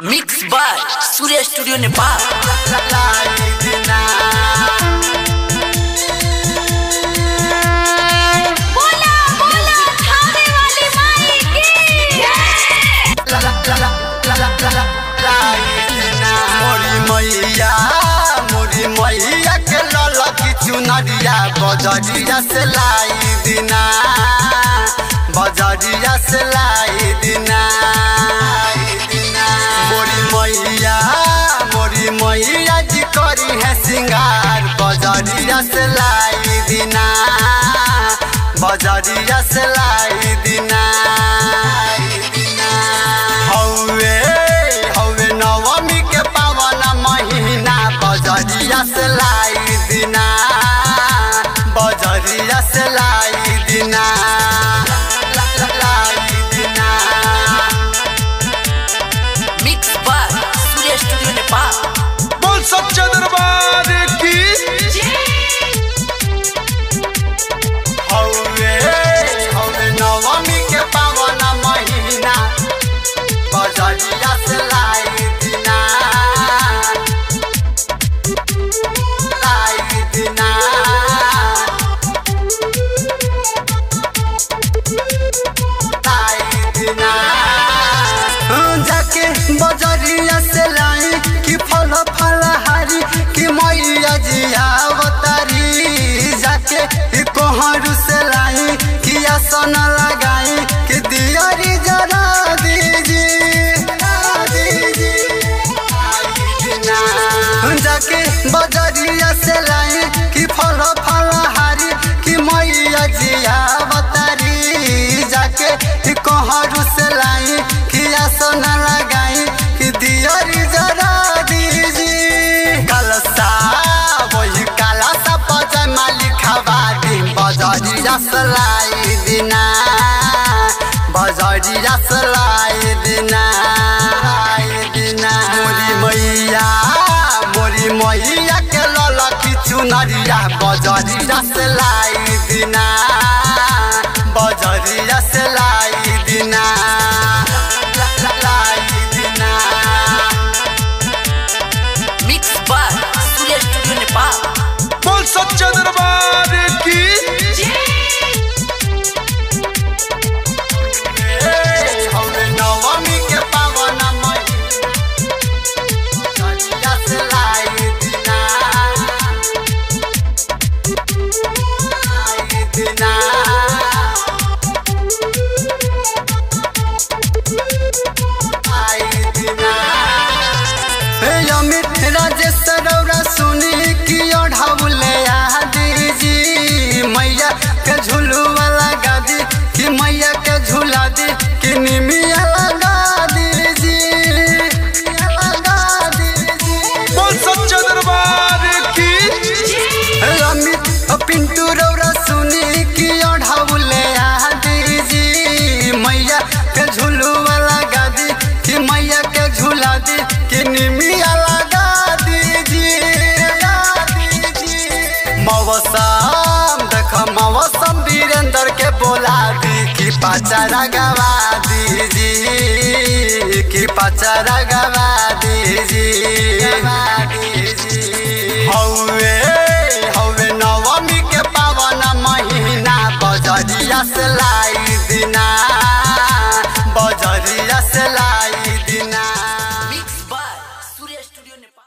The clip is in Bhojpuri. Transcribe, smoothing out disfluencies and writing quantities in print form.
Mix by Surya studio Nepal. मोरी मैया के ललकी चुनरिया बजरिया से लाई दिना, बजरिया से लाई दिना। मोरी मैया जी करी है सिंगार बजरिया से लाई दिना, बजरिया से लाई दिना। हवे नवमी के पावन महीना बजरिया से लाई दिना, बजरिया से लाई दिना। Mix by Surya studio Nepal. बोल सच्चा दरबार की। हवे नवमी के पावन महीना बजरिया से लाई दिना, लाई दिना। जाके बजरिया से लाई कि फल फलहारी कि मैया जी अवतारी। जाके कोहरू से लाई कि आसन लगाई कि दियरी जरा दीजी। जाके बजरिया से लाई कि फल फलहारी कि मैया जी अवतारी। जाके कोहरू से लाई कि आसन लगाई कि दियरी जरा दीजी। कलसा वही कलसा बजा मालिक खबा दी बजरिया से लाई दिना, बजरिया से लाई दिना। मोरी मैया के ललकी चुनरिया बजरिया से लाई दिना, बजरिया से लाई दिना। Mix by Surya studio Nepal. बोल सच्चा दरबार की। नवमी के पावन बजरिया से लाई दिना, लाई दिना। अमित राजेश रौरा सुनी कि ओढ़ाउले दीजी। मैया के झूलू वाला गादी कि मैया के झूला दी कि निमिया लगा दीजी, लगा दीजी। बोल सच्चा दरबार की। अमित पिंटू रौरा सुनी कि ओढ़ाउले दीजी। मैया के झूलू वाला गादी कि मैया के झूला दी कि निमिया लगा दीजी। मौसम देख मौसम वीरेंद्र के बोला दी कि पचरा गवा दीजी, कि पचरा गवा दीजी। हवे नवमी के पावन महीना बजरिया से लाई दिना, बजरिया से लाई दिना। Mix by Surya studio Nepal.